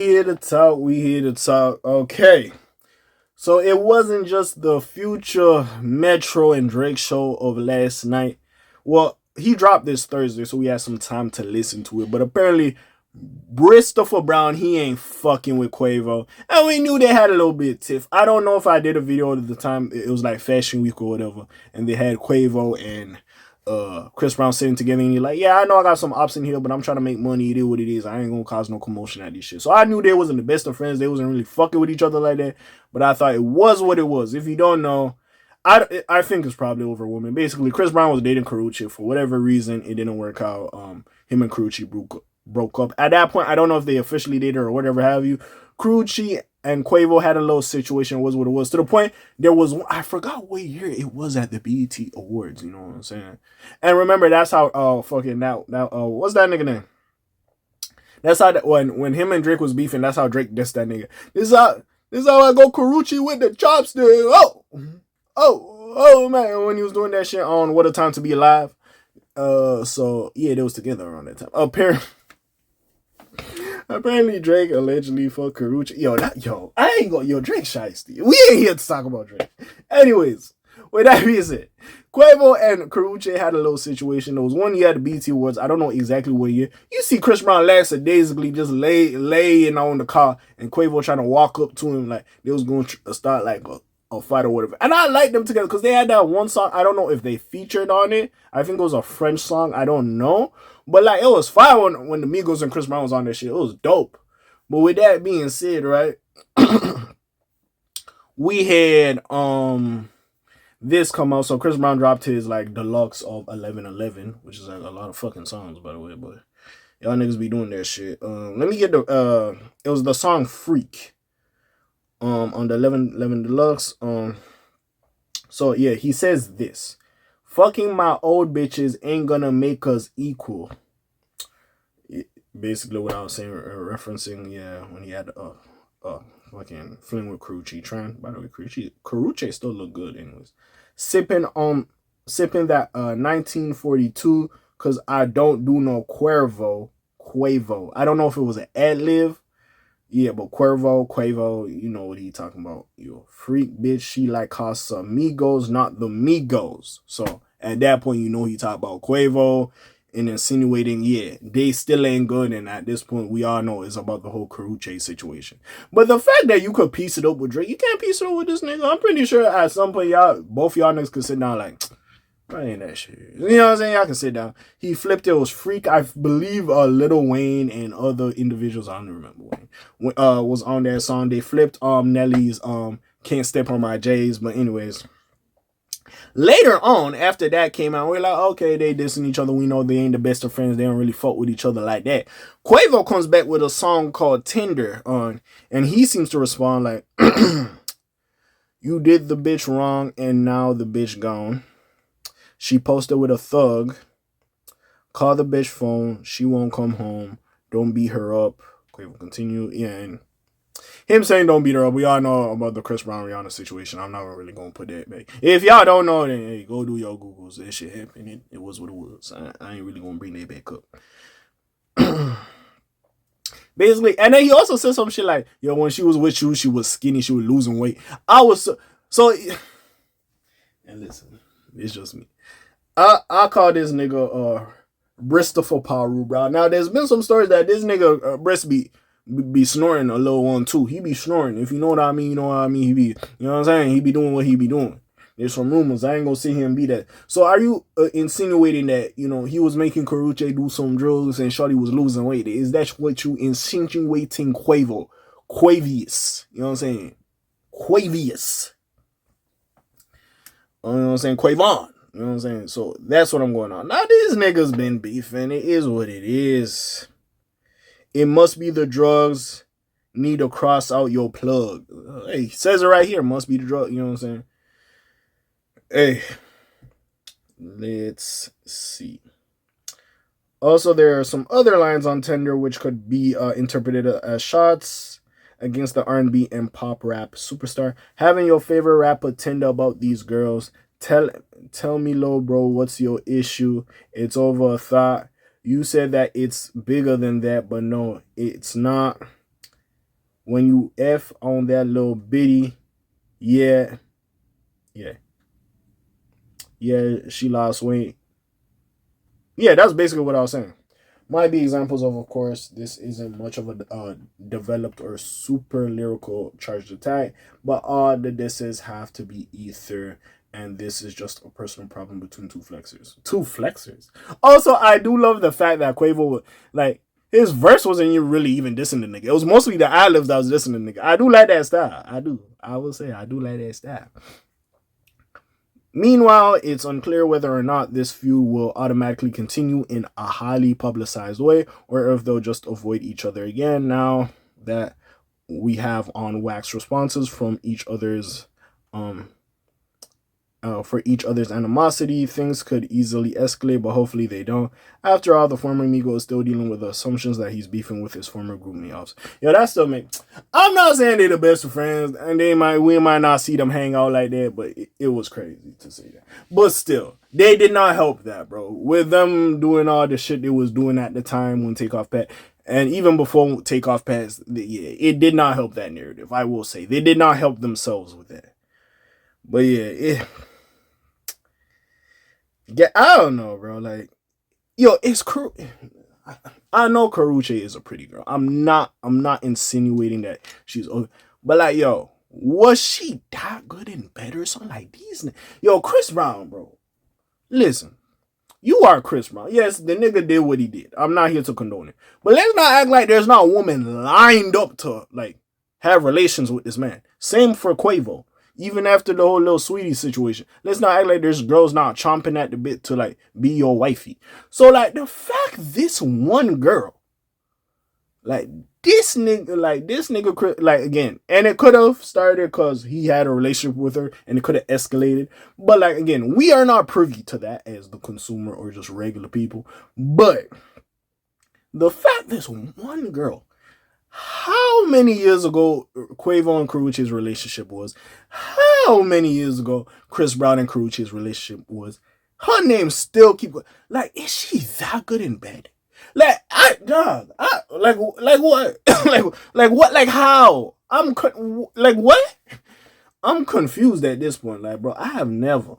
Here to talk. We here to talk. Okay. So it wasn't just the Future Metro and Drake show of last night. Well, he dropped this Thursday, so we had some time to listen to it. But apparently, Christopher Brown, he ain't fucking with Quavo. And we knew they had a little bit of tiff. I don't know if I did a video at the time. It was like Fashion Week or whatever. And they had Quavo and Chris Brown sitting together, and you're like, yeah, I know I got some ops in here, but I'm trying to make money. It is what it is. I ain't gonna cause no commotion at this shit. So I knew they wasn't the best of friends. They wasn't really fucking with each other like that. But I thought it was what it was. If you don't know, I think it's probably over women. Basically, Chris Brown was dating Karrueche for whatever reason. It didn't work out. Him and Karrueche broke up. At that point, I don't know if they officially dated or whatever have you. Karrueche and Quavo had a little situation. It was what it was. To the point there was, I forgot what year it was at the BET Awards. You know what I'm saying? And remember, that's how fucking now what's that nigga name? That's how when him and Drake was beefing. That's how Drake dissed that nigga. This is how I go Karrueche with the chopsticks. Oh man, when he was doing that shit on What a Time to Be Alive. So yeah, they was together around that time. Apparently Drake allegedly fucked Karrueche. I ain't gonna, Drake shiesty. We ain't here to talk about Drake. Anyways, with that being said, Quavo and Karrueche had a little situation. There was one year at the BT Awards. I don't know exactly what year. You see Chris Brown lackadaisically just laying on the car, and Quavo trying to walk up to him like they was going to start like a fight or whatever. And I like them together because they had that one song. I don't know if they featured on it. I think it was a French song. I don't know. But like it was fire when the Migos and Chris Brown was on that shit. It was dope. But with that being said, right, we had this come out. So Chris Brown dropped his like deluxe of 1111, which is like a lot of fucking songs, by the way. But y'all niggas be doing that shit. Let me get the it was the song Freak. On the 1111 deluxe. So yeah, he says this: fucking my old bitches ain't gonna make us equal. Basically what I was saying, referencing, yeah, when he had fucking fling with Karrueche. By the way, Karrueche still look good anyways. Sipping that 1942 cause I don't do no Quavo. I don't know if it was an ad-lib. Yeah, but Quavo, you know what he talking about. You a freak bitch, she like Casamigos, not the Migos. So at that point, you know he talk about Quavo and insinuating, yeah, they still ain't good. And at this point, we all know it's about the whole Karrueche situation. But the fact that you could piece it up with Drake, you can't piece it up with this nigga. I'm pretty sure at some point, both y'all niggas could sit down like, probably ain't that shit. You know what I'm saying? Y'all can sit down. He flipped it. It was Freak. I believe Lil Wayne and other individuals, I don't remember Wayne, was on that song. They flipped Nelly's Can't Step on My J's. But anyways, later on, after that came out, we're like, okay, they dissing each other. We know they ain't the best of friends. They don't really fuck with each other like that. Quavo comes back with a song called Tinder and he seems to respond like, you did the bitch wrong and now the bitch gone. She posted with a thug. Call the bitch phone. She won't come home. Don't beat her up. Quavo continue. Yeah, and him saying don't beat her up. We all know about the Chris Brown Rihanna situation. I'm not really gonna put that back. If y'all don't know, then hey, go do your Googles. That shit happened. It was what it was. I ain't really gonna bring that back up. Basically, and then he also said some shit like, yo, when she was with you, she was skinny, she was losing weight. I was so and listen, it's just me. I call this nigga Christopher Paru, bro. Now there's been some stories that this nigga breast be snoring a little one too. He be snoring. If you know what I mean, you know what I mean. He be, you know what I'm saying. He be doing what he be doing. There's some rumors. I ain't gonna sit here and be that. So are you insinuating that he was making Karrueche do some drugs and Shorty was losing weight? Is that what you insinuating, Quavo? Quavius. You know what I'm saying? Quavius. You know what I'm saying? Quavon. You know what I'm saying? So that's what I'm going on. Now these niggas been beefing. It is what it is. It must be the drugs. Need to cross out your plug. Hey, says it right here. Must be the drug. You know what I'm saying? Hey, let's see. Also, there are some other lines on Tinder which could be interpreted as shots against the R&B and pop rap superstar. Having your favorite rapper Tinder about these girls. Tell me, low bro, what's your issue? It's over a thought. You said that it's bigger than that, but no, it's not. when you F on that little bitty, yeah, yeah, yeah, she lost weight. Yeah, that's basically what I was saying. Might be examples of course, this isn't much of a developed or super lyrical charged attack, but all the disses have to be ether, and this is just a personal problem between two flexors. Two flexors. Also, I do love the fact that Quavo, like, his verse wasn't even really even dissing the nigga. It was mostly the ad-libs that was dissing the nigga. I do like that style. I do. I will say I do like that style. Meanwhile, it's unclear whether or not this feud will automatically continue in a highly publicized way, or if they'll just avoid each other again now that we have on wax responses from each other's for each other's animosity. Things could easily escalate, but hopefully they don't. After all, the former Migo is still dealing with the assumptions that he's beefing with his former group mates. Yo, that still makes. I'm not saying they're the best of friends, and we might not see them hang out like that, but it was crazy to see that. But still, they did not help that, bro. With them doing all the shit they was doing at the time when Takeoff Pat. And even before Takeoff passed, yeah, it did not help that narrative. I will say they did not help themselves with that. But yeah, I don't know, bro. Like, yo, it's I know Karrueche is a pretty girl. I'm not insinuating that she's ugly, but like, yo, was she that good in bed or something like these? Yo, Chris Brown, bro. Listen, you are Chris Brown. Yes, the nigga did what he did. I'm not here to condone it, but let's not act like there's not a woman lined up to like have relations with this man. Same for Quavo. Even after the whole little sweetie situation, let's not act like there's girls not chomping at the bit to like be your wifey. So like the fact this one girl, like this nigga, like again, and it could have started because he had a relationship with her, and it could have escalated. But like again, we are not privy to that as the consumer or just regular people. But the fact this one girl, how many years ago Quavo and Karrueche's relationship was, how many years ago Chris Brown and Karrueche's relationship was, her name still keep going. Like, is she that good in bed? Like, like what? like what? Like how? Like what? I'm confused at this point. Like, bro, I have never.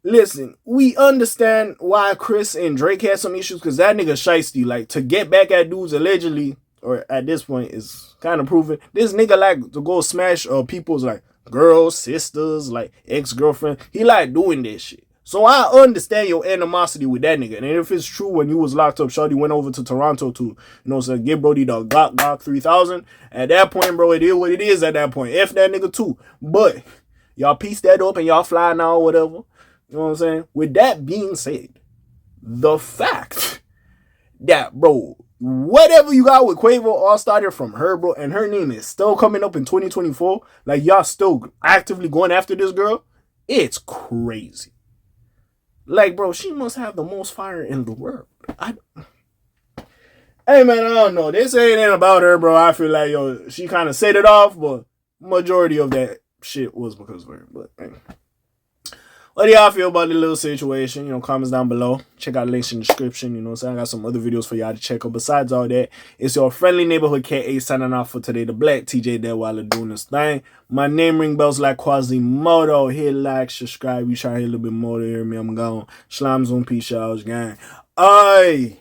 Listen, we understand why Chris and Drake had some issues because that nigga shiesty. Like, to get back at dudes allegedly, or at this point, is kind of proven. This nigga like to go smash people's like girls, sisters, like ex-girlfriend. He like doing that shit. So I understand your animosity with that nigga. And if it's true, when you was locked up, Shorty went over to Toronto to, give Brody the Glock 3000. At that point, bro, it is what it is at that point. F that nigga too. But y'all piece that up and y'all fly now or whatever. You know what I'm saying? With that being said, the fact that, bro, whatever you got with Quavo all started from her, bro, and her name is still coming up in 2024, like y'all still actively going after this girl, it's crazy. Like, bro, she must have the most fire in the world. Hey, man, I don't know. They say it ain't about her, bro. I feel like, yo, she kind of set it off, but majority of that shit was because of her. But, hey. What do y'all feel about the little situation? Comments down below. Check out links in the description. You know what I'm saying? I got some other videos for y'all to check out. Besides all that, it's your friendly neighborhood K.A. signing off for today. The Black TJ there while doing this thing. My name ring bells like Quasimodo. Hit like, subscribe. You try to hear a little bit more to hear me. I'm gone. Slimes on peace, y'all. Gang. Aye.